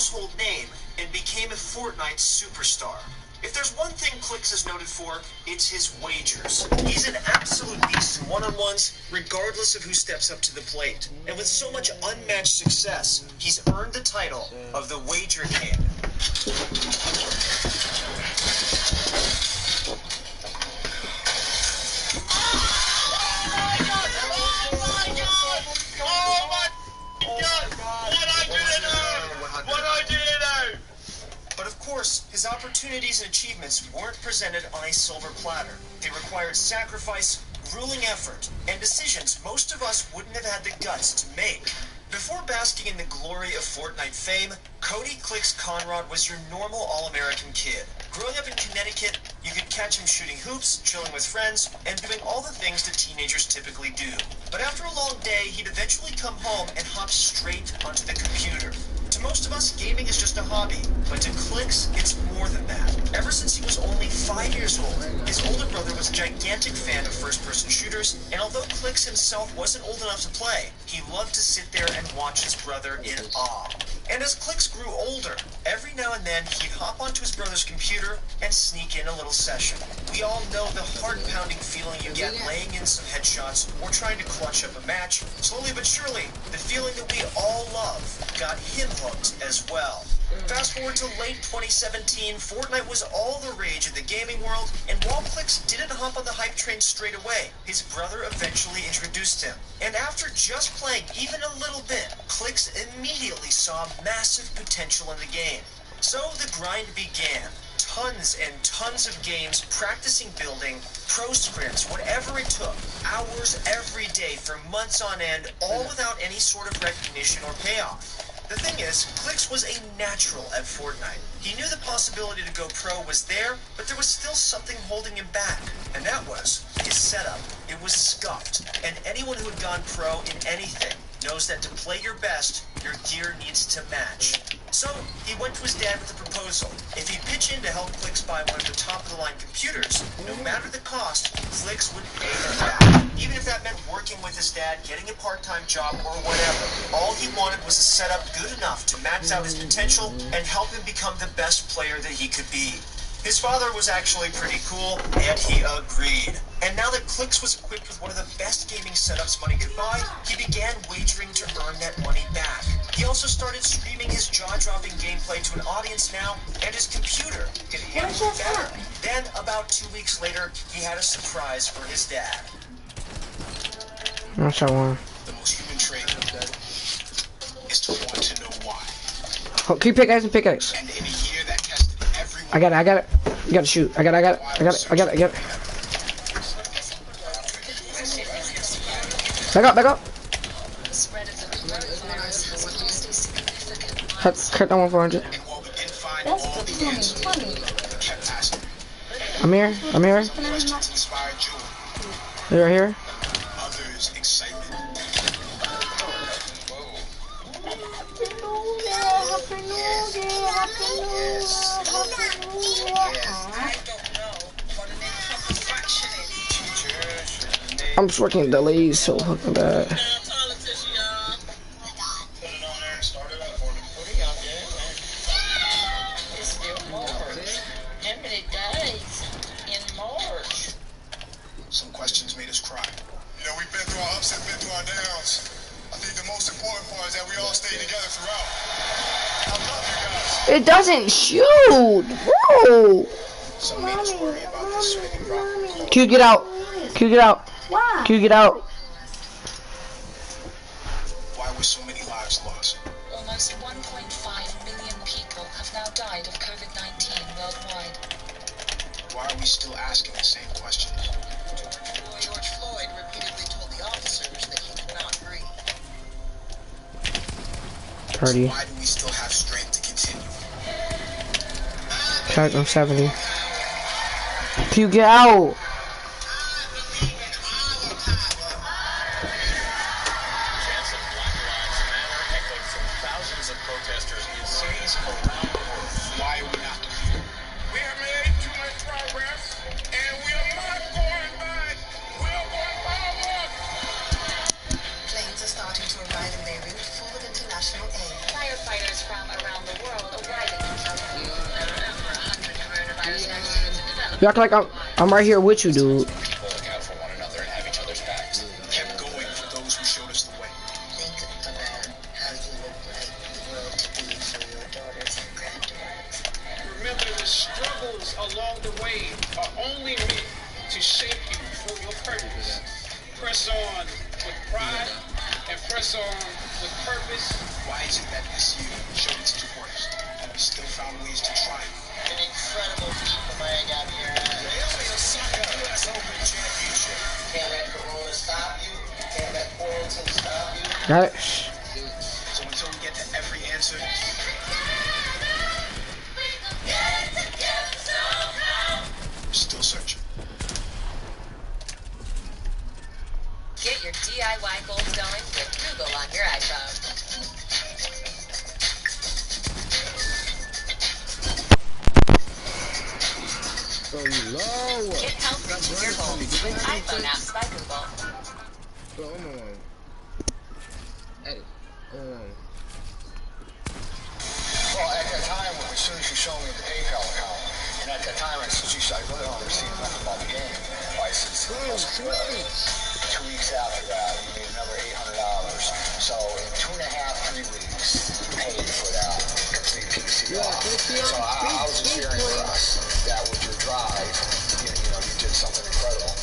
household name and became a Fortnite superstar. If there's one thing Clix is noted for, it's his wagers. He's an absolute beast in one-on-ones, regardless of who steps up to the plate. And with so much unmatched success, he's earned the title of the Wager King. But of course, his opportunities and achievements weren't presented on a silver platter. They required sacrifice, grueling effort, and decisions most of us wouldn't have had the guts to make. Before basking in the glory of Fortnite fame, Cody Clix Conrad was your normal all-American kid. Growing up in Connecticut, you could catch him shooting hoops, chilling with friends, and doing all the things that teenagers typically do. But after a long day, he'd eventually come home and hop straight onto the computer. To most of us, gaming is just a hobby, but to Clix, it's more than that. Ever since he was only 5 years old, his older brother was a gigantic fan of first-person shooters, and although Clix himself wasn't old enough to play, he loved to sit there and watch his brother in awe. And as Clix grew older, every now and then he'd hop onto his brother's computer and sneak in a little session. We all know the heart-pounding feeling you get laying in some headshots or trying to clutch up a match. Slowly but surely, the feeling that we all love got him hooked as well. Fast forward to late 2017, Fortnite was all the rage in the gaming world, and while Clix didn't hop on the hype train straight away, his brother eventually introduced him. And after just playing even a little bit, Clix immediately saw massive potential in the game. So the grind began. Tons and tons of games, practicing building, pro scripts, whatever it took. Hours every day for months on end, all without any sort of recognition or payoff. The thing is, Clix was a natural at Fortnite. He knew the possibility to go pro was there, but there was still something holding him back, and that was his setup. It was scuffed, and anyone who had gone pro in anything knows that to play your best, your gear needs to match. So, he went to his dad with a proposal. If he'd pitch in to help Clix buy one of the top-of-the-line computers, no matter the cost, Clix would pay him back. Even if that meant working with his dad, getting a part-time job, or whatever, all he wanted was a setup good enough to max out his potential and help him become the best player that he could be. His father was actually pretty cool, and he agreed. And now that Clix was equipped with one of the best gaming setups money could buy, he began wagering to earn that money back. He also started streaming his jaw-dropping gameplay to an audience now, and his computer could handle it better. Then, about 2 weeks later, he had a surprise for his dad. What's that one? The most human trait is to want to know why. Oh, keep pickaxe and pickaxe. And in a year that tested everyone. I got it. You gotta shoot. I got it. Back up. Cut that one 400. I'm here. You're right here. Others excitement. I'm just working delays, so fucking bad. Some questions made us cry. You know, we've been through our ups and been through our downs. I think the most important part is that we all stay together throughout. I love you guys. It doesn't shoot, bro. Some made us worry about this spinning rock. Q, get out. Why? Q, get out. Why were so many lives lost? Almost 1.5 million people have now died of COVID-19 worldwide. Why are we still asking the same questions? George Floyd repeatedly told the officers that he could not breathe. 30. Why do we still have strength to continue? Cut, I'm 70. Q, get out. Why are we not defeated? We have made too much progress, and we are not going back. We are going forward. Planes are starting to arrive in Beirut full of international aid. Firefighters from around the world You act like I'm right here with you, dude. People look out for one another and have each other's backs. Kept going for those who showed us the way. Think about how you would like the world to be for your daughters and granddaughters. Remember, the struggles along the way are only meant to shape you for your purpose. Press on with pride and press on with purpose. Why is it that this year showed its importance and we still found ways to try? An incredible feat for Mike out here. Naomi Osaka US Open Championship. Can't let Corona stop you. Can't let quarantine stop you. Right. So until we get to every answer, we're still searching. Get your DIY goals going with Google on your iPhone. So low. Get help reaching your goals with iPhone apps by Google. So I'm on. Edit. Well, at that time, as soon as you showed me the PayPal account, and at that time, I said, geez, I really don't understand nothing about the game. I said, 2 weeks after that, we made another $800. So in 2.5, 3 weeks, paid for that complete PC off. So I was just cheering for us that with your drive, you did something incredible.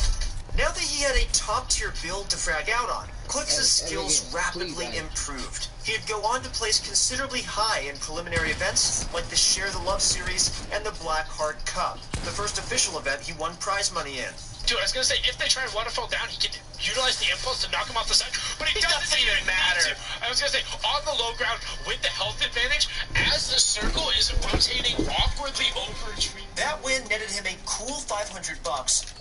Now that he had a top-tier build to frag out on, Clix' skills rapidly improved. He'd go on to place considerably high in preliminary events like the Share the Love series and the Blackheart Cup. The first official event he won prize money in. Dude, I was gonna say, if they try and waterfall down, he can utilize the impulse to knock him off the side, but it doesn't even matter. I was gonna say, on the low ground, with the health advantage, as the circle is rotating awkwardly over a tree. That win netted him a cool $500,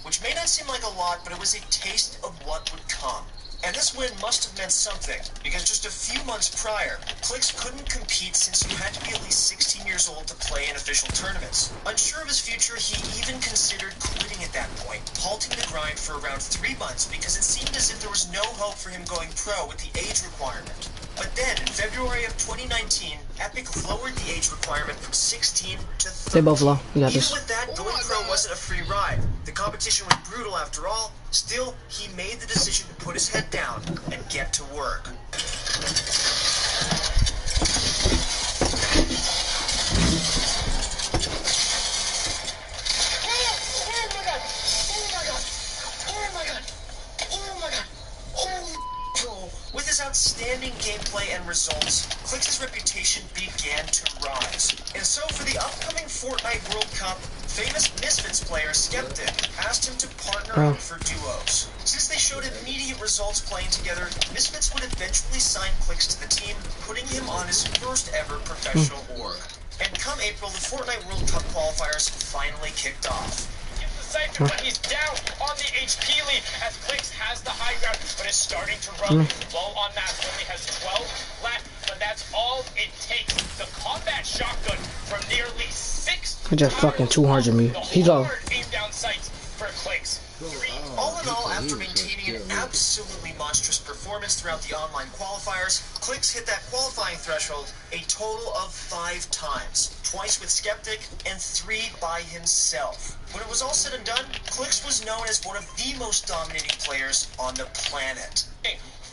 which may not seem like a lot, but it was a taste of what would come. And this win must have meant something, because just a few months prior, Clix couldn't compete since you had to be at least 16 years old to play in official tournaments. Unsure of his future, he even considered quitting at that point, halting the grind for around 3 months because it seemed as if there was no hope for him going pro with the age requirement. But then, in February of 2019, Epic lowered the age requirement from 16 to 13. Stay both low. You got Even this. with that, going pro wasn't a free ride. The competition was brutal after all. Still, he made the decision to put his head down and get to work. With his outstanding gameplay and results, Clix's reputation began to rise. And so for the upcoming Fortnite World Cup, famous Misfits player Skeptic asked him to partner up for duos. Since they showed immediate results playing together, Misfits would eventually sign Clix to the team, putting him on his first ever professional org. And come April, the Fortnite World Cup qualifiers finally kicked off. Cypher, but he's down on the HP lead as Clix has the high ground, but is starting to run low on that. Only has 12 left, but that's all it takes. The combat shotgun from nearly 6. He just fucking 200 me. He's off. Aim down sights for Clix. All in all, after maintaining an absolutely monstrous performance throughout the online qualifiers, Clix hit that qualifying threshold a total of 5 times. Twice with Skeptic and 3 by himself. When it was all said and done, Clix was known as one of the most dominating players on the planet.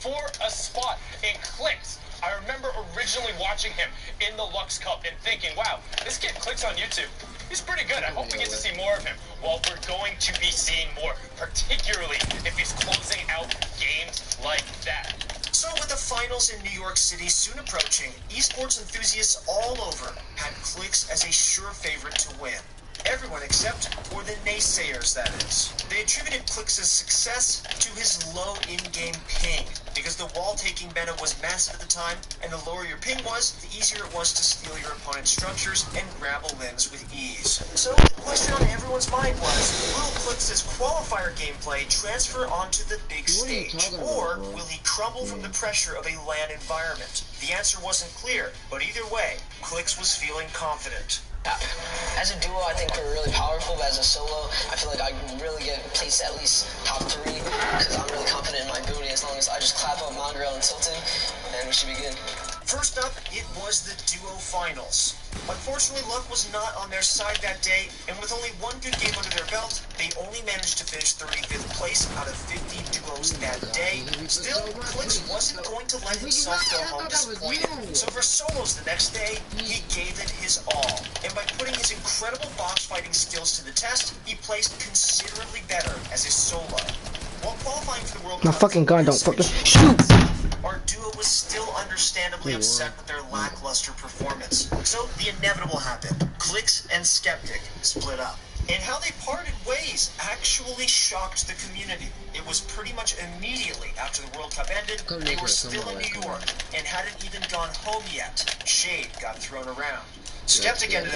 For a spot in Clix. I remember originally watching him in the Lux Cup and thinking, wow, this kid Clix on YouTube. He's pretty good. I hope we get to see more of him. Well, we're going to be seeing more, particularly if he's closing out games like that. So with the finals in New York City soon approaching, esports enthusiasts all over had Clix as a sure favorite to win. Everyone except for the naysayers, that is. They attributed Clix's success to his low in-game ping, because the wall-taking meta was massive at the time, and the lower your ping was, the easier it was to steal your opponent's structures and grab limbs with ease. So the question on everyone's mind was, will Clix's qualifier gameplay transfer onto the big stage, or will he crumble from the pressure of a LAN environment? The answer wasn't clear, but either way, Clix was feeling confident. As a duo, I think we're really powerful, but as a solo, I feel like I can really get placed at least top 3, because I'm really confident in my ability. As long as I just clap up Mongrel and Tilted, then we should be good. First up, it was the duo finals. Unfortunately, luck was not on their side that day, and with only one good game under their belt, they only managed to finish 35th place out of 50 duos that day. Still, Clix wasn't going to let himself go home disappointed, so for solos the next day, he gave it his all. And by putting his incredible box fighting skills to the test, he placed considerably better as a solo. While qualifying for the World My Cup, fucking gun don't fucking shoot. our duo was still understandably upset with their lackluster performance. So the inevitable happened. Clix and Skeptic split up. And how they parted ways actually shocked the community. It was pretty much immediately after the World Cup ended, they were still in New York and hadn't even gone home yet. Shade got thrown around. Skeptic ended up